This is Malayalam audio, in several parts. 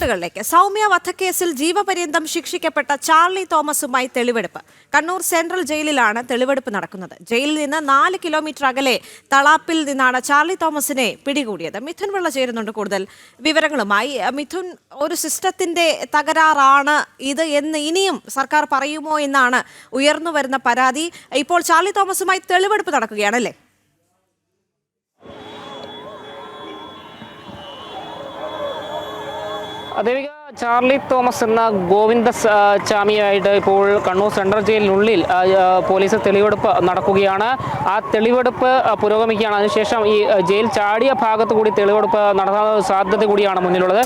റിപ്പോർട്ടുകളിലേക്ക്. സൗമ്യ വധക്കേസിൽ ജീവപര്യന്തം ശിക്ഷിക്കപ്പെട്ട ചാർലി തോമസുമായി തെളിവെടുപ്പ്. കണ്ണൂർ സെൻട്രൽ ജയിലിലാണ് തെളിവെടുപ്പ് നടക്കുന്നത്. ജയിലിൽ നിന്ന് 4 കിലോമീറ്റർ അകലെ തളാപ്പിൽ നിന്നാണ് ചാർലി തോമസിനെ പിടികൂടിയത്. മിഥുൻ പിള്ള ചേരുന്നുണ്ട് കൂടുതൽ വിവരങ്ങളുമായി. മിഥുൻ, ഒരു സിസ്റ്റത്തിന്റെ തകരാറാണ് ഇത് എന്ന് ഇനിയും സർക്കാർ പറയുമോ എന്നാണ് ഉയർന്നു വരുന്ന പരാതി. ഇപ്പോൾ ചാർലി തോമസുമായി തെളിവെടുപ്പ് നടക്കുകയാണല്ലേ? ദേവിക, ചാർലി തോമസ് എന്ന ഗോവിന്ദസ്വാമിയായിട്ട് ഇപ്പോൾ കണ്ണൂർ സെൻട്രൽ ജയിലിനുള്ളിൽ പോലീസ് തെളിവെടുപ്പ് നടക്കുകയാണ്. ആ തെളിവെടുപ്പ് പുരോഗമിക്കുകയാണ്. അതിനുശേഷം ഈ ജയിൽ ചാടിയ ഭാഗത്ത് കൂടി തെളിവെടുപ്പ് നടത്താൻ സാധ്യത കൂടിയാണ് മുന്നിലുള്ളത്.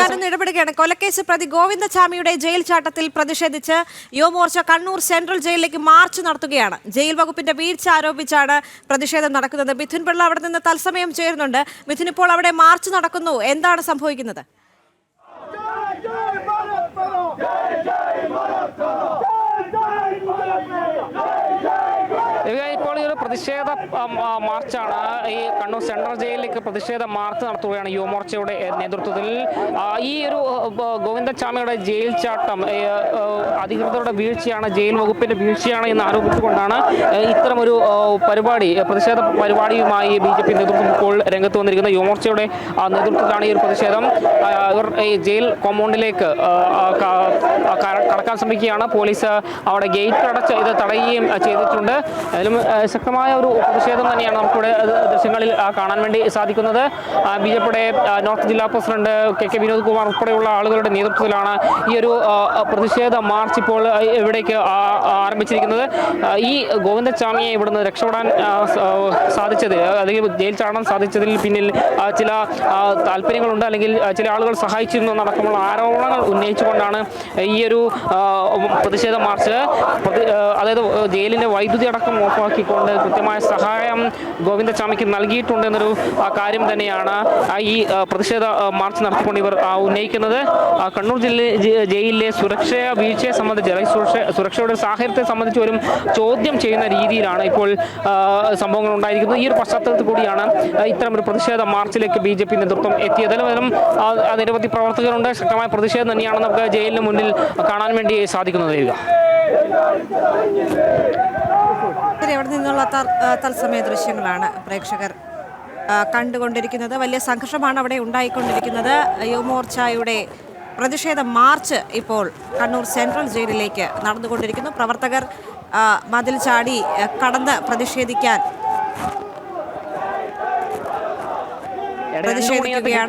ഞാനൊന്ന് ഇടപെടുകയാണ്. കൊലക്കേസ് പ്രതി ഗോവിന്ദസ്വാമിയുടെ ജയിൽ ചാട്ടത്തിൽ പ്രതിഷേധിച്ച് യുവമോർച്ച കണ്ണൂർ സെൻട്രൽ ജയിലിലേക്ക് മാർച്ച് നടത്തുകയാണ്. ജയിൽ വകുപ്പിന്റെ വീഴ്ച ആരോപിച്ചാണ് പ്രതിഷേധം നടക്കുന്നത്. മിഥുൻ പിള്ള അവിടെ നിന്ന് തത്സമയം ചേരുന്നുണ്ട്. മിഥുൻ, ഇപ്പോൾ അവിടെ മാർച്ച് നടക്കുന്നു, എന്താണ് സംഭവിക്കുന്നത്? ഇപ്പോൾ ഈ ഒരു പ്രതിഷേധ മാർച്ചാണ് ഈ കണ്ണൂർ സെൻട്രൽ ജയിലിലേക്ക് പ്രതിഷേധ മാർച്ച് നടത്തുകയാണ് യുവമോർച്ചയുടെ നേതൃത്വത്തിൽ. ഈ ഒരു ഗോവിന്ദസ്വാമിയുടെ ജയിൽ ചാട്ടം അധികൃതരുടെ വീഴ്ചയാണ്, ജയിൽ വകുപ്പിന്റെ വീഴ്ചയാണ് എന്ന് ആരോപിച്ചുകൊണ്ടാണ് ഇത്തരമൊരു പരിപാടി, പ്രതിഷേധ പരിപാടിയുമായി BJP നേതൃത്വം ഇപ്പോൾ രംഗത്ത് വന്നിരിക്കുന്നത്. യുവമോർച്ചയുടെ നേതൃത്വത്തിലാണ് ഈ ഒരു പ്രതിഷേധം. ഇവർ ഈ ജയിൽ കോമ്പൗണ്ടിലേക്ക് കടക്കാൻ ശ്രമിക്കുകയാണ്. പോലീസ് അവിടെ ഗേറ്റ് അടച്ച് ഇത് തടയുകയും ചെയ്തിട്ടുണ്ട്. അതിലും ശക്തമായ ഒരു പ്രതിഷേധം തന്നെയാണ് നമുക്കിവിടെ ദൃശ്യങ്ങളിൽ കാണാൻ വേണ്ടി സാധിക്കുന്നത്. BJPയുടെ നോർത്ത് ജില്ലാ പ്രസിഡന്റ് KK വിനോദ് കുമാർ ഉൾപ്പെടെയുള്ള ആളുകളുടെ നേതൃത്വത്തിലാണ് ഈ ഒരു പ്രതിഷേധ മാർച്ച് ഇപ്പോൾ ഇവിടേക്ക് ആരംഭിച്ചിരിക്കുന്നത്. ഈ ഗോവിന്ദസ്വാമിയെ ഇവിടുന്ന് രക്ഷപ്പെടാൻ സാധിച്ചത്, അല്ലെങ്കിൽ ജയിൽ ചാടാൻ സാധിച്ചതിൽ പിന്നിൽ ചില താല്പര്യങ്ങളുണ്ട്, അല്ലെങ്കിൽ ചില ആളുകൾ സഹായിച്ചിരുന്നു എന്നടക്കമുള്ള ആരോപണങ്ങൾ ഉന്നയിച്ചുകൊണ്ടാണ് ഈ ഒരു പ്രതിഷേധ മാർച്ച്. അതായത് ജയിലിന്റെ വൈദ്യുതി അടക്കം ഓഫാക്കിക്കൊണ്ട് കൃത്യമായ സഹായം ഗോവിന്ദസ്വാമിക്ക് നൽകിയിട്ടുണ്ട് എന്നൊരു കാര്യം തന്നെയാണ് ഈ പ്രതിഷേധ മാർച്ച് നടത്തിക്കൊണ്ട് ഇവർ ഉന്നയിക്കുന്നത്. കണ്ണൂർ ജയിലിലെ സുരക്ഷാ വീഴ്ചയെ സംബന്ധിച്ച്, അല്ലെങ്കിൽ സുരക്ഷയുടെ സാഹചര്യത്തെ സംബന്ധിച്ച് പോലും ചോദ്യം ചെയ്യുന്ന രീതിയിലാണ് ഇപ്പോൾ സംഭവങ്ങൾ ഉണ്ടായിരിക്കുന്നത്. ഈ ഒരു പശ്ചാത്തലത്തിൽ കൂടിയാണ് ഇത്തരമൊരു പ്രതിഷേധ മാർച്ചിലേക്ക് BJP നേതൃത്വം എത്തിയത്. അതിലും നിരവധി പ്രവർത്തകരുണ്ട്. ശക്തമായ പ്രതിഷേധം തന്നെയാണ് നമുക്ക് ജയിലിന് മുന്നിൽ കാണാൻ വേണ്ടി സാധിക്കുന്നത്. അവിടെ നിന്നുള്ള തത്സമയ ദൃശ്യങ്ങളാണ് പ്രേക്ഷകർ കണ്ടുകൊണ്ടിരിക്കുന്നത്. വലിയ സംഘർഷമാണ് അവിടെ ഉണ്ടായിക്കൊണ്ടിരിക്കുന്നത്. യുവമോർച്ചയുടെ പ്രതിഷേധ മാർച്ച് ഇപ്പോൾ കണ്ണൂർ സെൻട്രൽ ജയിലിലേക്ക് നടന്നുകൊണ്ടിരിക്കുന്നു. പ്രവർത്തകർ മതിൽ ചാടി കടന്ന് പ്രതിഷേധിക്കുകയാണ്.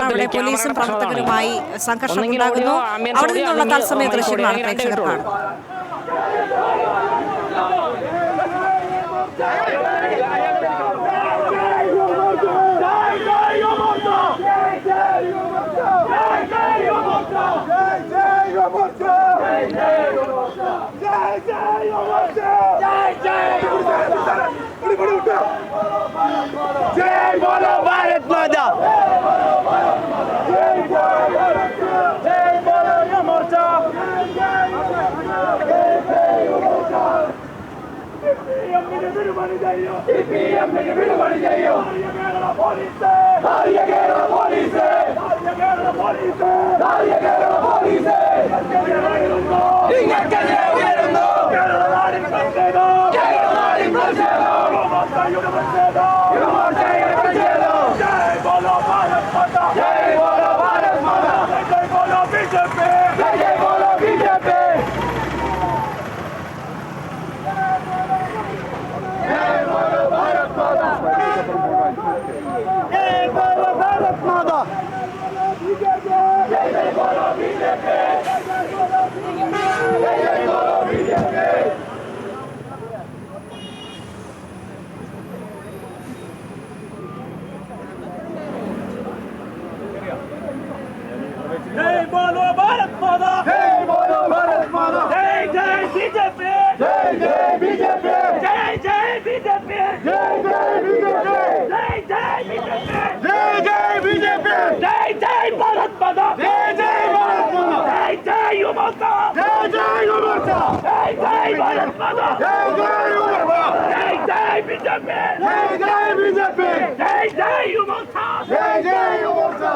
അവിടെ പോലീസും പ്രവർത്തകരുമായി സംഘർഷം ഉണ്ടാകുന്നു. അവിടെ നിന്നുള്ള തത്സമയ ദൃശ്യങ്ങളാണ് പ്രേക്ഷകർ കാണുന്നത്. जय बोलो भारत माता, जय बोलो भारत माता, जय जय बीजेपी, जय जय बीजेपी, जय जय बीजेपी, जय जय बीजेपी, जय जय बीजेपी, जय जय बीजेपी, जय जय भारत माता, जय जय भारत माता, जय जय युवमोर्चा, जय जय युवमोर्चा, जय जय भारत माता, जय जय युवमोर्चा, जय जय बीजेपी, जय जय बीजेपी, जय जय युवमोर्चा, जय जय युवमोर्चा.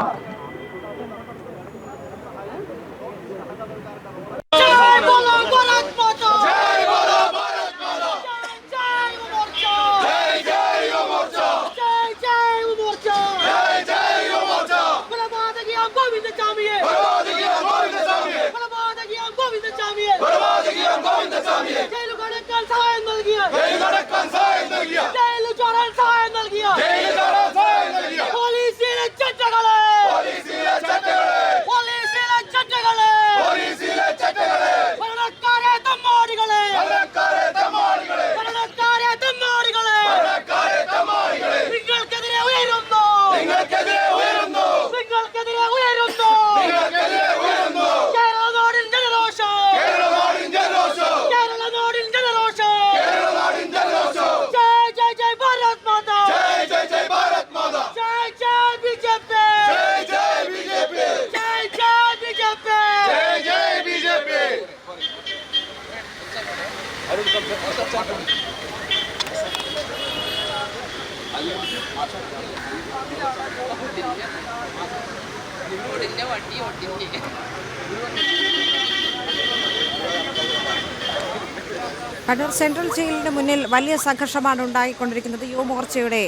കണ്ണൂർ സെൻട്രൽ ജയിലിന് മുന്നിൽ വലിയ സംഘർഷമാണ് ഉണ്ടായിക്കൊണ്ടിരിക്കുന്നത്. യുവമോർച്ചയുടെ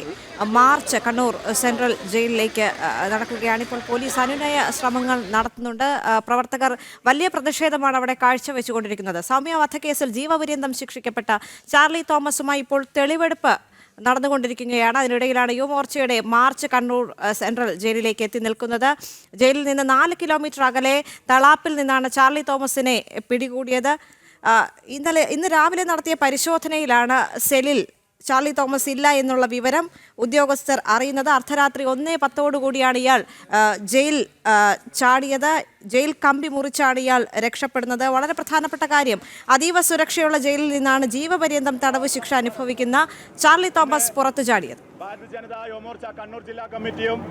മാർച്ച് കണ്ണൂർ സെൻട്രൽ ജയിലിലേക്ക് നടക്കുകയാണ്. ഇപ്പോൾ പോലീസ് അനുനയ ശ്രമങ്ങൾ നടത്തുന്നുണ്ട്. പ്രവർത്തകർ വലിയ പ്രതിഷേധമാണ് അവിടെ കാഴ്ചവെച്ചുകൊണ്ടിരിക്കുന്നത്. സൗമ്യ വധക്കേസിൽ ജീവപര്യന്തം ശിക്ഷിക്കപ്പെട്ട ചാർലി തോമസുമായി ഇപ്പോൾ തെളിവെടുപ്പ് നടന്നുകൊണ്ടിരിക്കുകയാണ്. അതിനിടയിലാണ് യുവമോർച്ചയുടെ മാർച്ച് കണ്ണൂർ സെൻട്രൽ ജയിലിലേക്ക് എത്തി നിൽക്കുന്നത്. ജയിലിൽ നിന്ന് 4 കിലോമീറ്റർ അകലെ തളാപ്പിൽ നിന്നാണ് ചാർലി തോമസിനെ പിടികൂടിയത്. ഇന്ന് രാവിലെ നടത്തിയ പരിശോധനയിലാണ് സെല്ലിൽ ചാർലി തോമസ് ഇല്ല എന്നുള്ള വിവരം ഉദ്യോഗസ്ഥർ അറിയുന്നത്. അർദ്ധരാത്രി 1:10 ഇയാൾ ജയിൽ ചാടിയത്. ജയിൽ കമ്പി മുറിച്ചാണ് ഇയാൾ രക്ഷപ്പെടുന്നത്. വളരെ പ്രധാനപ്പെട്ട കാര്യം, അതീവ സുരക്ഷയുള്ള ജയിലിൽ നിന്നാണ് ജീവപര്യന്തം തടവ് ശിക്ഷ അനുഭവിക്കുന്ന ചാർലി തോമസ് പുറത്തു ചാടിയത്. ഭാരതീയ ജനതാ യുവമോർച്ച കണ്ണൂർ ജില്ലാ കമ്മിറ്റിയും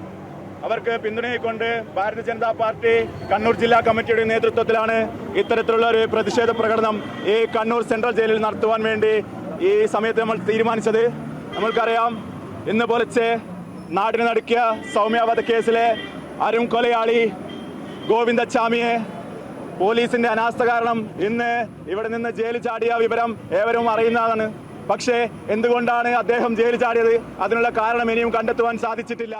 അവർക്ക് പിന്തുണയെക്കൊണ്ട് ഭാരതീയ ജനതാ പാർട്ടി കണ്ണൂർ ജില്ലാ കമ്മിറ്റിയുടെ നേതൃത്വത്തിലാണ് ഇത്തരത്തിലുള്ള ഒരു പ്രതിഷേധ പ്രകടനം ഈ കണ്ണൂർ സെൻട്രൽ ജയിലിൽ നടത്തുവാൻ വേണ്ടി ഈ സമയത്ത് നമ്മൾ തീരുമാനിച്ചത്. നമ്മൾക്കറിയാം, ഇന്ന് പുലർച്ചെ നാടിനെ നടുക്കിയ സൗമ്യ വധക്കേസിലെ അരും കൊലയാളി ഗോവിന്ദച്ചാമിയെ പോലീസിന്റെ അനാസ്ഥ കാരണം ഇന്ന് ഇവിടെ നിന്ന് ജയിലിൽ ചാടിയ വിവരം ഏവരും അറിയുന്നതാണ്. പക്ഷേ എന്തുകൊണ്ടാണ് അദ്ദേഹം ജയിലിൽ ചാടിയത്? അതിനുള്ള കാരണം ഇനിയും കണ്ടെത്തുവാൻ സാധിച്ചിട്ടില്ല.